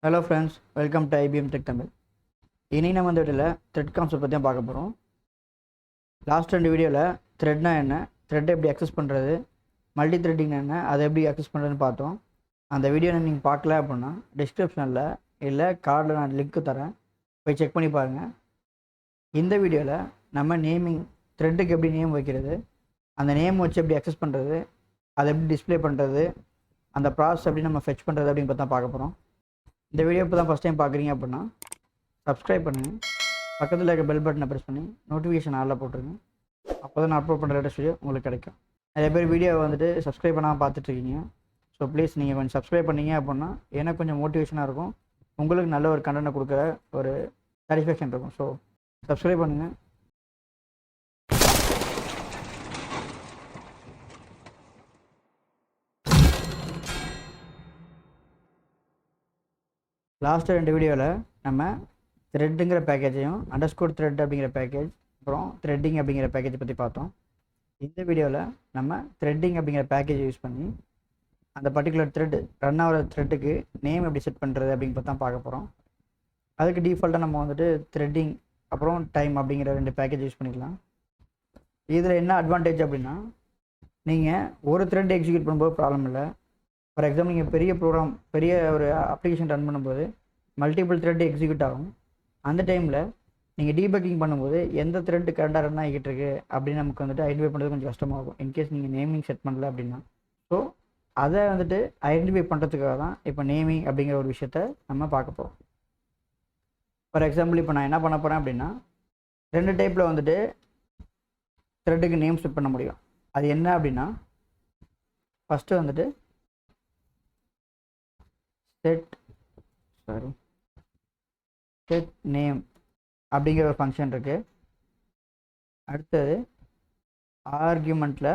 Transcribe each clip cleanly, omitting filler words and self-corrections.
Hello friends, welcome to IBM Tech Tamil. இன்னைக்கு நம்ம இந்த வீடியோவில் த்ரெட் கான்செப்ட் பற்றி தான் பார்க்க போகிறோம். லாஸ்ட் 2 வீடியோவில் த்ரெட்னா என்ன, த்ரெட்டை எப்படி அக்சஸ் பண்ணுறது, மல்டி த்ரெட்டிங் என்ன, அதை எப்படி அக்சஸ் பண்ணுறதுன்னு பார்த்தோம். அந்த வீடியோ நீங்கள் பார்க்கல அப்படின்னா டிஸ்கிரிப்ஷனில் இல்லை கார்டில் நான் லிங்க்கு தரேன், போய் செக் பண்ணி பாருங்கள். இந்த வீடியோவில் நம்ம நேமிங், த்ரெட்டுக்கு எப்படி நேம் வைக்கிறது, அந்த நேம் வச்சு எப்படி அக்சஸ் பண்ணுறது, அதை எப்படி டிஸ்பிளே பண்ணுறது, அந்த ப்ராசஸ் எப்படி நம்ம ஃபெச் பண்ணுறது அப்படின்னு பார்த்து தான் பார்க்க போகிறோம். இந்த வீடியோ இப்போ தான் ஃபஸ்ட் டைம் பார்க்குறீங்க அப்படின்னா சப்ஸ்கிரைப் பண்ணுங்கள், பக்கத்தில் இருக்க பெல் பட்டனை ப்ரெஸ் பண்ணி நோட்டிஃபிகேஷன் ஆளில் போட்டுருங்க. அப்போ தான் நான் அப்லோட் பண்ணுற லேட்டஸ்ட் வீடியோ உங்களுக்கு கிடைக்கும். நிறைய பேர் வீடியோ வந்துட்டு சப்ஸ்கிரைப் பண்ணாமல் பார்த்துட்ருக்கீங்க. ஸோ ப்ளீஸ் நீங்கள் கொஞ்சம் சப்ஸ்கிரைப் பண்ணீங்க அப்படின்னா எனக்கு கொஞ்சம் மோட்டிவேஷனாக இருக்கும், உங்களுக்கு நல்ல ஒரு கண்டென்ட்டை கொடுக்குற ஒரு சாட்டிஸ்ஃபேக்ஷன் இருக்கும். ஸோ சப்ஸ்கிரைப் பண்ணுங்கள். லாஸ்ட்டு 2 வீடியோவில் நம்ம த்ரெட்டுங்கிற பேக்கேஜையும் அண்டர்ஸ்கோர் த்ரெட் அப்படிங்கிற பேக்கேஜ் அப்புறம் த்ரெட்டிங் அப்படிங்கிற பேக்கேஜை பற்றி பார்த்தோம். இந்த வீடியோவில் நம்ம த்ரெட்டிங் அப்படிங்கிற பேக்கேஜை யூஸ் பண்ணி அந்த பர்டிகுலர் த்ரெட் ரன் ஆகிற த்ரெட்டுக்கு நேம் எப்படி செட் பண்ணுறது அப்படின்னு பார்த்தா பார்க்க போகிறோம். அதுக்கு டிஃபால்ட்டாக நம்ம வந்துட்டு த்ரெட்டிங் அப்புறம் டைம் அப்படிங்கிற 2 பேக்கேஜ் யூஸ் பண்ணிக்கலாம். இதில் என்ன அட்வான்டேஜ் அப்படின்னா, நீங்கள் ஒரு த்ரெட் எக்ஸிக்யூட் பண்ணும்போது ப்ராப்ளம் இல்லை. ஃபார் எக்ஸாம்பிள் நீங்கள் பெரிய ஒரு அப்ளிகேஷன் ரன் பண்ணும்போது மல்டிபிள் த்ரெட் எக்ஸிக்யூட் ஆகும். அந்த டைமில் நீங்கள் டீபக்கிங் பண்ணும்போது எந்த த்ரெட் கரெக்டாக ரன் ஆகிட்டு இருக்கு அப்படின்னு நமக்கு வந்துட்டு ஐடென்டிஃபை பண்ணுறது கொஞ்சம் கஷ்டமாகும், இன்கேஸ் நீங்கள் நேமிங் செட் பண்ணல அப்படின்னா. ஸோ அதை வந்துட்டு ஐடென்டிஃபை பண்ணுறதுக்காக தான் இப்போ நேமிங் அப்படிங்கிற ஒரு விஷயத்த நம்ம பார்க்க போகிறோம். ஃபார் எக்ஸாம்பிள் இப்போ நான் என்ன பண்ண போகிறேன் அப்படின்னா, 2 டைப்பில் வந்துட்டு த்ரெட்டுக்கு நேம் செட் பண்ண முடியும். அது என்ன அப்படின்னா, ஃபஸ்ட்டு வந்துட்டு செட் நேம் அப்படிங்கிற ஒரு ஃபங்க்ஷன் இருக்கு. அடுத்தது ஆர்குமெண்ட்ல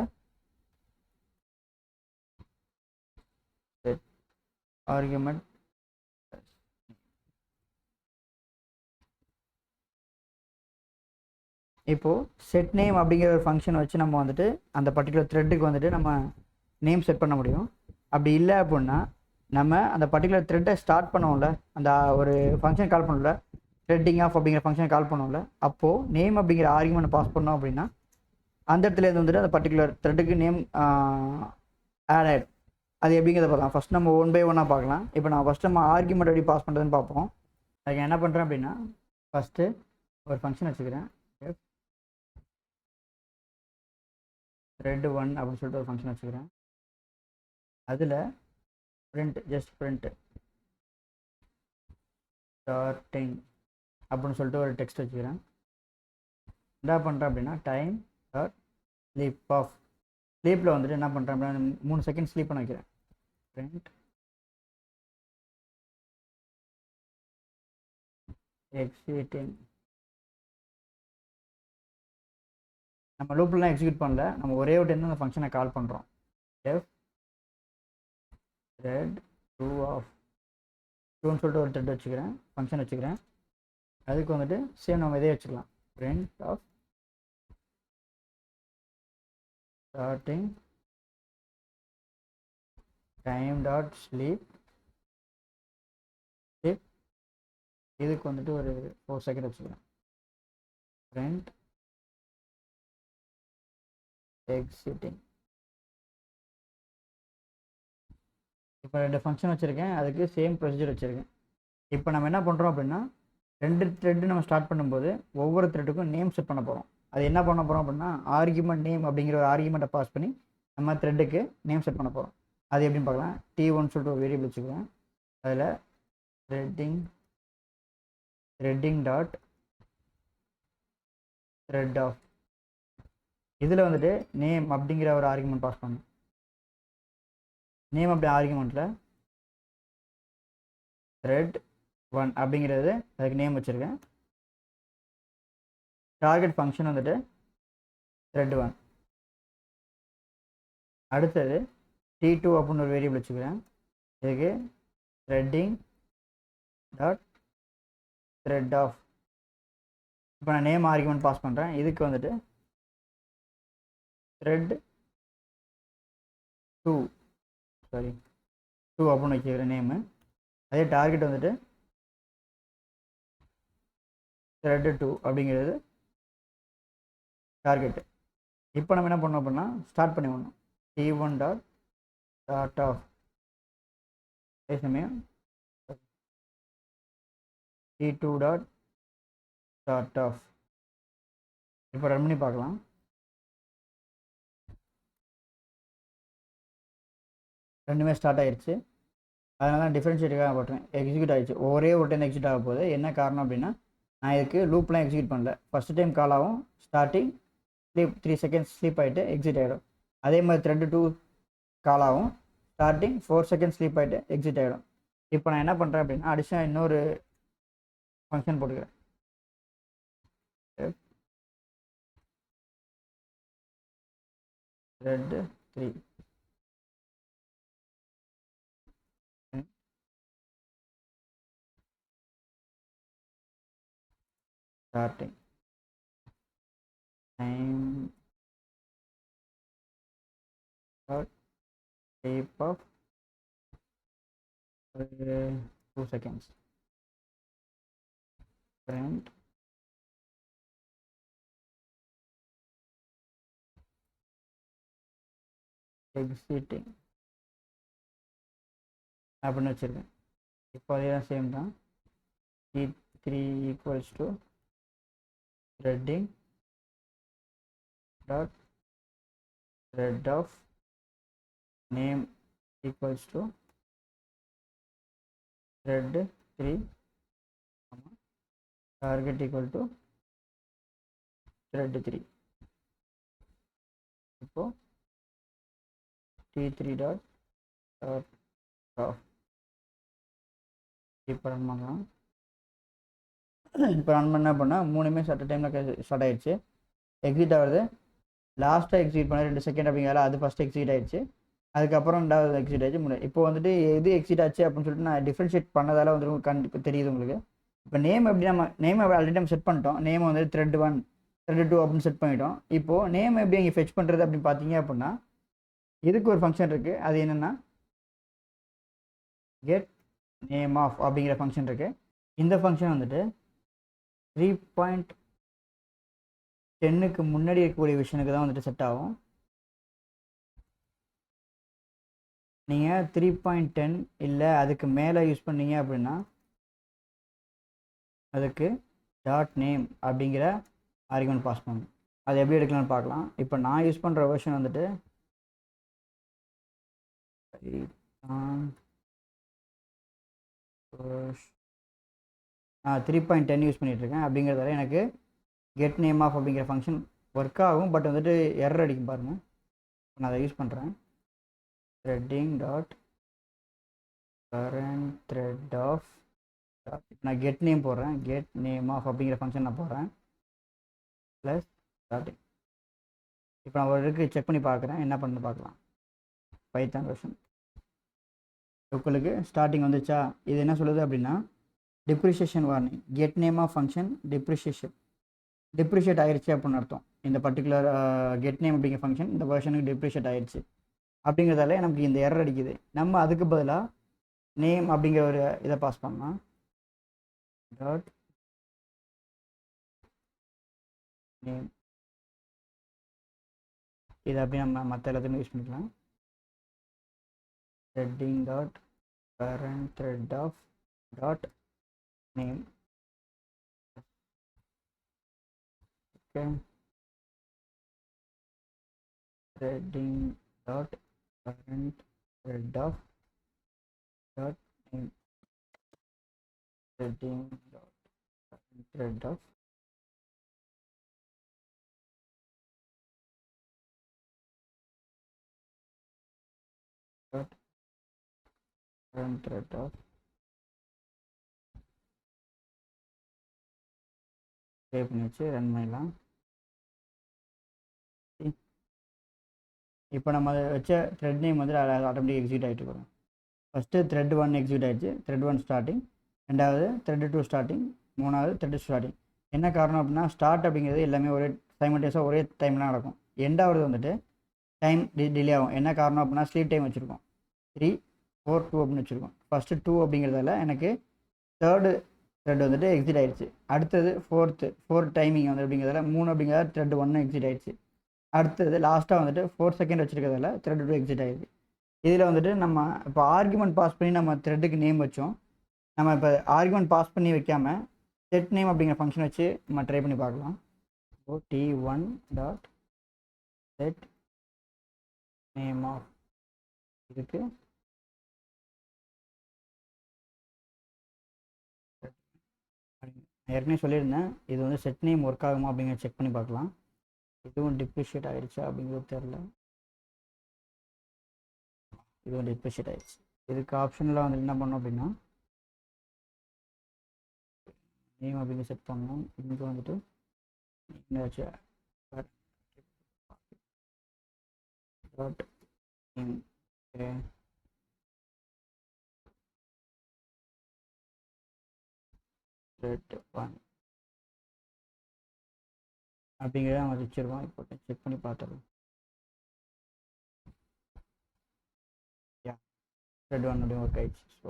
செட் ஆர்குமெண்ட் இப்போது செட் நேம் அப்படிங்கிற ஒரு ஃபங்க்ஷனை வச்சு நம்ம வந்துட்டு அந்த பர்டிகுலர் த்ரெட்டுக்கு வந்துட்டு நம்ம நேம் செட் பண்ண முடியும். அப்படி இல்லை அப்படின்னா நம்ம அந்த பர்டிகுலர் த்ரெட்டை ஸ்டார்ட் பண்ணுவோம்ல, அந்த ஒரு ஃபங்க்ஷன் கால் பண்ணல, த்ரெட்டிங் ஆஃப் அப்படிங்கிற ஃபங்க்ஷன் கால் பண்ணுவோம்ல, அப்போது நேம் அப்படிங்கிற ஆர்குமெண்ட் பாஸ் பண்ணோம் அப்படின்னா அந்த இடத்துலேருந்து வந்துட்டு அந்த பர்டிகுலர் த்ரெட்டுக்கு நேம் ஆட் ஆகிடும். அது எப்படிங்கிறத பார்க்கலாம். ஃபஸ்ட் நம்ம 1 by 1 பார்க்கலாம். இப்போ நான் ஃபஸ்ட்டு நம்ம ஆர்குமெண்ட் எப்படி பாஸ் பண்ணுறதுன்னு பார்ப்போம். அதுக்கு என்ன பண்ணுறேன் அப்படின்னா, ஃபஸ்ட்டு ஒரு ஃபங்க்ஷன் வச்சுக்கிறேன், thread1 அப்படின்னு சொல்லிட்டு ஒரு ஃபங்க்ஷன் வச்சுக்கிறேன். அதில் print starting அப்படின்னு சொல்லிட்டு ஒரு டெக்ஸ்ட் வச்சுக்கிறேன். என்ன பண்ணுறேன் அப்படின்னா, டைம் டாட் ஸ்லீப் ஆஃப், ஸ்லீப்பில் வந்துட்டு என்ன பண்ணுறேன் அப்படின்னா 3 செகண்ட் ஸ்லீப் பண்ண வைக்கிறேன். print exiting. நம்ம லூப்லாம் எக்ஸிக்யூட் பண்ணல, நம்ம ஒரே ஒரு டைம் அந்த ஃபங்க்ஷனை கால் பண்ணுறோம். thread 2 ஆஃப் 2ன்னு சொல்லிட்டு ஒரு த்ரெட் வச்சுக்கிறேன், ஃபங்க்ஷன் வச்சுக்கிறேன். அதுக்கு வந்துட்டு சேம் நம்ம இதே வச்சுக்கலாம், print of starting time dot sleep. இதுக்கு வந்துட்டு ஒரு 4 செகண்ட் வச்சுக்கிறேன், print exiting. இப்போ 2 ஃபங்க்ஷன் வச்சுருக்கேன், அதுக்கு சேம் ப்ரொசீஜர் வச்சுருக்கேன். இப்போ நம்ம என்ன பண்ணுறோம் அப்படின்னா, 2 த்ரெட்டு நம்ம ஸ்டார்ட் பண்ணும்போது ஒவ்வொரு த்ரெட்டுக்கும் நேம் செட் பண்ண போகிறோம். அது என்ன பண்ண போகிறோம் அப்படின்னா, ஆர்குமெண்ட் நேம் அப்படிங்கிற ஒரு ஆர்குமெண்ட்டை பாஸ் பண்ணி நம்ம த்ரெட்டுக்கு நேம் செட் பண்ண போகிறோம். அது எப்படின்னு பார்க்கலாம். T1 சொல்லிட்டு ஒரு வேரியபிள் வச்சுக்குவேன். அதில் த்ரெட்டிங் டாட் த்ரெட் ஆஃப், இதில் வந்துட்டு நேம் அப்படிங்கிற ஒரு ஆர்குமெண்ட் பாஸ் பண்ணணும். நேம் அப்படி ஆர்குமெண்ட்டில் thread1 அப்படிங்கிறது அதுக்கு நேம் வச்சுருக்கேன். டார்கெட் ஃபங்க்ஷன் வந்துட்டு thread1. அடுத்தது T2 அப்படின்னு ஒரு வேரியபிள் வச்சுக்கிறேன். இதுக்கு த்ரெட்டிங் டாட் த்ரெட் ஆஃப். இப்போ நான் நேம் ஆர்குமெண்ட் பாஸ் பண்ணுறேன். இதுக்கு வந்துட்டு thread2 அப்படின்னு வச்சுக்கிறேன் நேமு. அதே டார்கெட் வந்துட்டு த்ரெட் 2 அப்படிங்கிறது டார்கெட்டு. இப்போ நம்ம என்ன பண்ணோம் அப்படின்னா ஸ்டார்ட் பண்ணி விடணும். T1 டாட் ஸ்டார்ட் ஆஃப், அதே சமயம் T2 டாட் ஸ்டார்ட் ஆஃப். இப்போ ரன் பண்ணி பார்க்கலாம். ரெண்டுமே ஸ்டார்ட் ஆயிடுச்சு. அதனால தான் டிஃப்ரென்ஷியேட்டுக்காக போட்டேன். எக்ஸிக்யூட் ஆகிடுச்சு. ஒரே ஒரு டைம் எக்ஸிக்யூட் ஆக போகுது. என்ன காரணம் அப்படின்னா நான் இதுக்கு லூப்லாம் எக்ஸிக்யூட் பண்ணல. ஃபஸ்ட் டைம் கால் ஆகும், ஸ்டார்டிங் ஸ்லீப் 3 செகண்ட்ஸ் ஸ்லீப் ஆகிட்டு எக்ஸிட் ஆகிடும். அதே மாதிரி த்ரெட் 2 கால் ஆகும், ஸ்டார்டிங் 4 செகண்ட்ஸ் ஸ்லீப் ஆகிட்டு எக்ஸிட் ஆகிடும். இப்போ நான் என்ன பண்ணுறேன் அப்படின்னா அடிஷனல் இன்னொரு ஃபங்க்ஷன் போட்டுக்கிறேன். Thread 3 starting time dot shape of 2 seconds print exiting அப்படின்னு வச்சுருக்கேன். இப்போ அதே தான் சேம் தான். T3 equals to threading dot thread of name equals to thread 3 target equal to thread 3. இப்போ T3 dot start off. இப்போ ரன் பண்ணலாம். இப்போ ரன் பண்ண அப்படின்னா 3மே சட்ட டைமில் ஸ்டார்ட் ஆகிடுச்சு. எக்ஸிட் ஆகுது. லாஸ்ட்டாக எக்ஸிட் பண்ண 2 செகண்ட் அப்படிங்கிறத அது ஃபஸ்ட்டு எக்ஸிட் ஆகிடுச்சு. அதுக்கப்புறம் 2வது எக்ஸிட் ஆகிடுச்சு. இப்போ வந்துட்டு எது எக்ஸிட் ஆச்சு அப்படின்னு சொல்லிட்டு நான் டிஃப்ரென்ஷியேட் பண்ணதால் வந்து கண்டிப்பாக தெரியுது உங்களுக்கு. இப்போ நேம் எப்படி நம்ம நேம் ஆல்ரெடி நம்ம செட் பண்ணிட்டோம். நேம் வந்து த்ரெட் 1 த்ரெட் 2 அப்படின்னு செட் பண்ணிட்டோம். இப்போது நேம் எப்படி இங்கே ஃபெச் பண்ணுறது அப்படின்னு பார்த்தீங்க அப்படின்னா இதுக்கு ஒரு ஃபங்க்ஷன் இருக்குது. அது என்னென்னா கெட் நேம் ஆஃப் அப்படிங்கிற ஃபங்க்ஷன் இருக்குது. இந்த ஃபங்க்ஷன் வந்துட்டு 3.10க்கு முன்னாடி இருக்கக்கூடிய விஷயனுக்கு தான் வந்துட்டு செட் ஆகும். நீங்கள் 3.10 இல்லை அதுக்கு மேலே யூஸ் பண்ணீங்க அப்படின்னா அதுக்கு டாட் நேம் அப்படிங்கிற ஆர்குமெண்ட் பாஸ் பண்ணணும். அது எப்படி எடுக்கலாம்னு பார்க்கலாம். இப்போ நான் யூஸ் பண்ணுற வெர்ஷன் வந்துட்டு 3.10 யூஸ் பண்ணிகிட்ருக்கேன். அப்படிங்கிறதால எனக்கு கெட் நேம் ஆஃப் அப்படிங்கிற ஃபங்க்ஷன் ஒர்க் ஆகும். பட் வந்துட்டு எரர் அடிக்கும் பாருங்கள். நான் அதை யூஸ் பண்ணுறேன். threading dot current thread of நான் கெட் நேம் போடுறேன். கெட் நேம் ஆஃப் அப்படிங்கிற ஃபங்க்ஷன் நான் போடுறேன் ப்ளஸ் ஸ்டார்டிங். இப்போ நான் ஒரு இருக்கு செக் பண்ணி பார்க்குறேன் என்ன பண்ணு பார்க்கலாம். பைத்தான் வெர்ஷன் உங்களுக்கு ஸ்டார்டிங் வந்துச்சா? இது என்ன சொல்லுது அப்படின்னா deprecation warning. Get name of function deprecate ஆயிடுச்சு அப்படின்னு அர்த்தம். இந்த பர்டிகுலர் கெட் நேம் அப்படிங்கிற ஃபங்க்ஷன் இந்த வெர்ஷனுக்கு டிப்ரிஷியேட் ஆயிடுச்சு அப்படிங்கிறதால நமக்கு இந்த எரர் அடிக்குது. நம்ம அதுக்கு பதிலாக நேம் அப்படிங்கிற ஒரு இதை பாஸ் பண்ணலாம். Dot name. இது அப்படி நம்ம மற்ற எல்லாத்தையுமே யூஸ் பண்ணிக்கலாம். threading dot current thread of dot name. Okay, threading dot current thread of dot name. Threading dot current thread of dot current thread of save பண்ணி வச்சு ரன் பண்ணிடலாம். இப்போ நம்ம அதை வச்ச த்ரெட் நேம் வந்து ஆட்டோமேட்டிக் எக்ஸிக்யூட் ஆகிட்டு இருக்கோம். ஃபஸ்ட்டு த்ரெட் 1 எக்ஸிக்யூட் ஆகிடுச்சு. Thread 1 starting. ரெண்டாவது த்ரெட் 2 ஸ்டார்டிங். மூணாவது த்ரெட் ஸ்டார்டிங். என்ன காரணம் அப்படின்னா ஸ்டார்ட் அப்படிங்கிறது எல்லாமே ஒரே சைமல்டேனியஸாக ஒரே டைம்லாம் நடக்கும். எண்டாவது வந்துட்டு டைம் டிலே ஆகும். என்ன காரணம் அப்படின்னா ஸ்லீப் டைம் வச்சுருக்கோம் 3, 4 2 அப்படின்னு வச்சுருக்கோம். ஃபஸ்ட்டு 2 அப்படிங்கிறதால எனக்கு தேர்டு த்ரெட் வந்துட்டு எக்ஸிட் ஆயிடுச்சு. அடுத்தது ஃபோர்த் டைமிங் வந்து அப்படிங்கிறதால 3 அப்படிங்கிறதால த்ரெட் 1 எக்ஸிட் ஆயிடுச்சு. அடுத்தது லாஸ்ட்டாக வந்துட்டு 4 செகண்ட் வச்சுருக்கிறதால த்ரெட் 2 எக்ஸிட் ஆயிடுச்சு. இதில் வந்துட்டு நம்ம இப்போ ஆர்குமெண்ட் பாஸ் பண்ணி நம்ம த்ரெட்டுக்கு நேம் வச்சோம். நம்ம இப்போ ஆர்குமெண்ட் பாஸ் பண்ணி வைக்காமல் செட் நேம் அப்படிங்கிற ஃபங்க்ஷன் வச்சு நம்ம ட்ரை பண்ணி பார்க்கலாம். t1 dot set name of இதுக்கு ஏற்கனவே சொல்லியிருந்தேன், இது வந்து செட் நேம் ஒர்க் ஆகுமா அப்படிங்கிற செக் பண்ணி பார்க்கலாம். இதுவும் டிப்ரிஷியேட் ஆகிடுச்சா அப்படிங்கிறது தெரில. இதுவும் டிப்ரிஷியேட் ஆகிடுச்சு. இதுக்கு ஆப்ஷனில் வந்து என்ன பண்ணோம் அப்படின்னா நேம் அப்படிங்க செட் பண்ணணும். இங்கே வந்துட்டு டாட் நேம் த்ரெட் 1 அப்படிங்கிறத நம்ம வச்சுருக்கோம். இப்போ செக் பண்ணி பார்த்துருவோம். த்ரெட் 1 அப்படி ஒர்க் ஆயிடுச்சு. ஸோ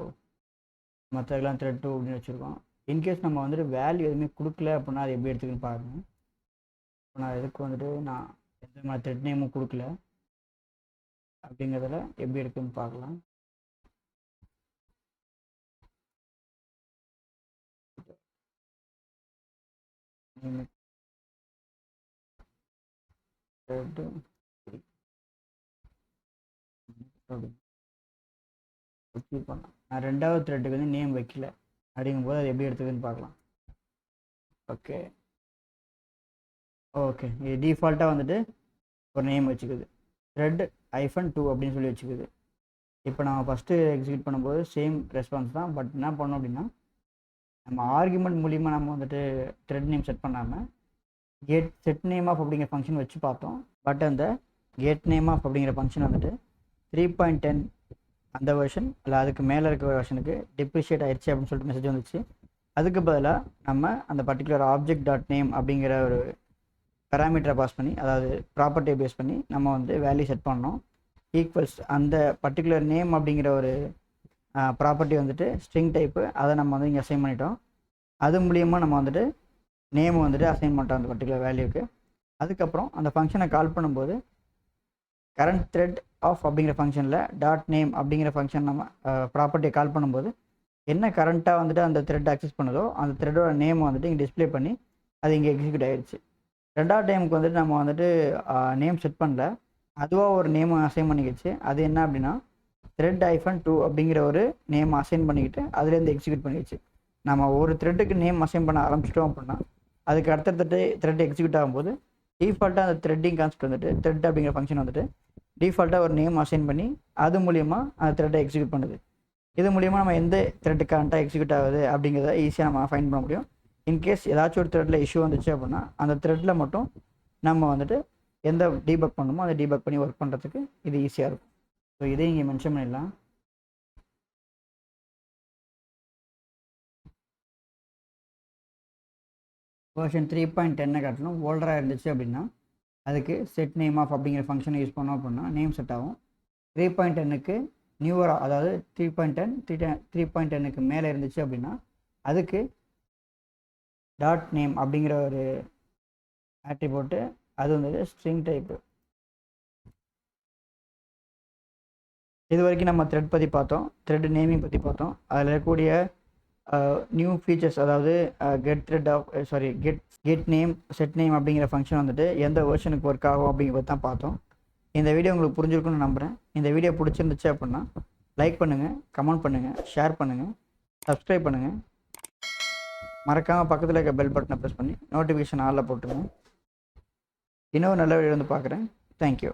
மற்றதெல்லாம் த்ரெட் 2 அப்படின்னு வச்சுருக்கோம். இன்கேஸ் நம்ம வந்துட்டு வேல்யூ எதுவுமே கொடுக்கல அப்படின்னா அது எப்படி எடுத்துக்குன்னு பாருங்கள். இப்போ நான் இதுக்கு வந்துட்டு நான் எந்த மாதிரி த்ரெட் நேமும் கொடுக்கல அப்படிங்கிறதுல எப்படி எடுக்குன்னு பார்க்கலாம். நான் ரெண்டாவது த்ரெட்டுக்கு வந்து நேம் வைக்கல அப்படிங்கும்போது அது எப்படி எடுத்துக்குன்னு பார்க்கலாம். ஓகே இது டிஃபால்ட்டாக வந்துட்டு ஒரு நேம் வச்சுக்குது, த்ரெட் -2 அப்படின்னு சொல்லி வச்சுக்குது. இப்போ நம்ம ஃபஸ்ட்டு எக்ஸிக்யூட் பண்ணும்போது சேம் ரெஸ்பான்ஸ் தான். பட் என்ன பண்ணோம் அப்படின்னா நம்ம ஆர்குமெண்ட் மூலிமா நம்ம வந்துட்டு த்ரெட் நேம் செட் பண்ணாமல் செட் நேம் ஆஃப் அப்படிங்கிற ஃபங்க்ஷன் வச்சு பார்த்தோம். பட் அந்த கெட் நேம் ஆஃப் அப்படிங்கிற ஃபங்க்ஷன் வந்துட்டு 3.10 அந்த வெர்ஷன் இல்லை அதுக்கு மேலே இருக்கிற வெர்ஷனுக்கு டிப்ரிஷியேட் ஆயிடுச்சு அப்படின்னு சொல்லிட்டு மெசேஜ் வந்துச்சு. அதுக்கு பதிலாக நம்ம அந்த பர்டிகுலர் ஆப்ஜெக்ட் டாட் நேம் அப்படிங்கிற ஒரு பேராமீட்டரை பாஸ் பண்ணி, அதாவது ப்ராப்பர்ட்டியை பேஸ் பண்ணி நம்ம வந்து வேல்யூ செட் பண்ணோம். ஈக்குவல்ஸ் அந்த பர்டிகுலர் நேம் அப்படிங்கிற ஒரு ப்ராப்பர்ட்டி வந்துட்டு ஸ்ட்ரிங் டைப்பு, அதை நம்ம வந்து இங்கே அசைன் பண்ணிட்டோம். அது மூலியமாக நம்ம வந்துட்டு நேம் வந்துட்டு அசைன் பண்ணிட்டோம் அந்த பர்டிகுலர் வேல்யூக்கு. அதுக்கப்புறம் அந்த ஃபங்க்ஷனை கால் பண்ணும்போது கரண்ட் த்ரெட் ஆஃப் அப்படிங்கிற ஃபங்க்ஷனில் டாட் நேம் அப்படிங்கிற ஃபங்க்ஷன் நம்ம ப்ராப்பர்ட்டியை கால் பண்ணும்போது என்ன கரண்ட்டாக வந்துட்டு அந்த த்ரெட் அக்சஸ் பண்ணுதோ அந்த த்ரெட்டோட நேம் வந்துட்டு இங்கே டிஸ்பிளே பண்ணி அது இங்கே எக்ஸிக்யூட் ஆகிடுச்சு. ரெண்டாவது டைமுக்கு வந்துட்டு நம்ம வந்துட்டு நேம் செட் பண்ணல, அதுவாக ஒரு நேம் அசைன் பண்ணிக்கிச்சு. அது என்ன அப்படின்னா த்ரெட் -2 அப்படிங்கிற ஒரு நேம் அசைன் பண்ணிக்கிட்டு அதுலேருந்து எக்ஸிக்யூட் பண்ணிடுச்சு. நம்ம ஒரு த்ரெட்டுக்கு நேம் அசைன் பண்ண ஆரம்பிச்சிட்டோம் அப்படின்னா அதுக்கு அடுத்த த்ரெட் எக்ஸிக்யூட் ஆகும்போது டிஃபால்ட்டாக அந்த த்ரெட்டிங் கான்செப்ட் வந்துட்டு த்ரெட் அப்படிங்கிற ஃபங்க்ஷன் வந்துட்டு டிஃபால்ட்டாக ஒரு நேம் அசைன் பண்ணி அது மூலிமா அந்த த்ரெட்டை எக்ஸிக்யூட் பண்ணுது. இது மூலிமா நம்ம எந்த த்ரெட்டு கரண்ட்டாக எக்ஸிக்யூட் ஆகுது அப்படிங்கிறத ஈஸியாக நம்ம ஃபைண்ட் பண்ண முடியும். இன்கேஸ் ஏதாச்சும் ஒரு த்ரெட்டில் இஷ்யூ வந்துச்சு அப்படின்னா அந்த த்ரெட்டில் மட்டும் நம்ம வந்துட்டு எந்த டீபக் பண்ணணுமோ அதை டீபக் பண்ணி ஒர்க் பண்ணுறதுக்கு இது ஈஸியாக இருக்கும். ஸோ இதை இங்கே மென்ஷன் பண்ணிடலாம். வெர்ஷன் 3.10 காட்டணும். ஓல்டராக இருந்துச்சு அப்படின்னா அதுக்கு செட் நேம் ஆஃப் அப்படிங்கிற ஃபங்க்ஷனை யூஸ் பண்ணோம் அப்படின்னா நேம் செட் ஆகும். 3.10க்கு நியூவராக, அதாவது 3.10க்கு மேலே இருந்துச்சு அப்படின்னா அதுக்கு டாட் நேம் அப்படிங்கிற ஒரு ஆட்ரிபியூட்டு, அது வந்து ஸ்ட்ரிங் டைப்பு. இது வரைக்கும் நம்ம த்ரெட் பற்றி பார்த்தோம், த்ரெட் நேமிங் பற்றி பார்த்தோம். அதில் இருக்கக்கூடிய நியூ ஃபீச்சர்ஸ், அதாவது கெட் நேம் செட் நேம் அப்படிங்கிற ஃபங்க்ஷன் வந்துட்டு எந்த வெர்ஷனுக்கு ஒர்க் ஆகும் அப்படிங்கிறத தான் பார்த்தோம். இந்த வீடியோ உங்களுக்கு புரிஞ்சிருக்குன்னு நம்புகிறேன். இந்த வீடியோ பிடிச்சிருந்துச்சு அப்படின்னா லைக் பண்ணுங்கள், கமெண்ட் பண்ணுங்கள், ஷேர் பண்ணுங்கள், சப்ஸ்கிரைப் பண்ணுங்கள். மறக்காமல் பக்கத்தில் இருக்க பெல் பட்டனை ப்ரெஸ் பண்ணி நோட்டிஃபிகேஷன் ஆளில் போட்டுருங்க. இன்னொரு நல்ல வீடியோ வந்து பார்க்குறேன். தேங்க்யூ.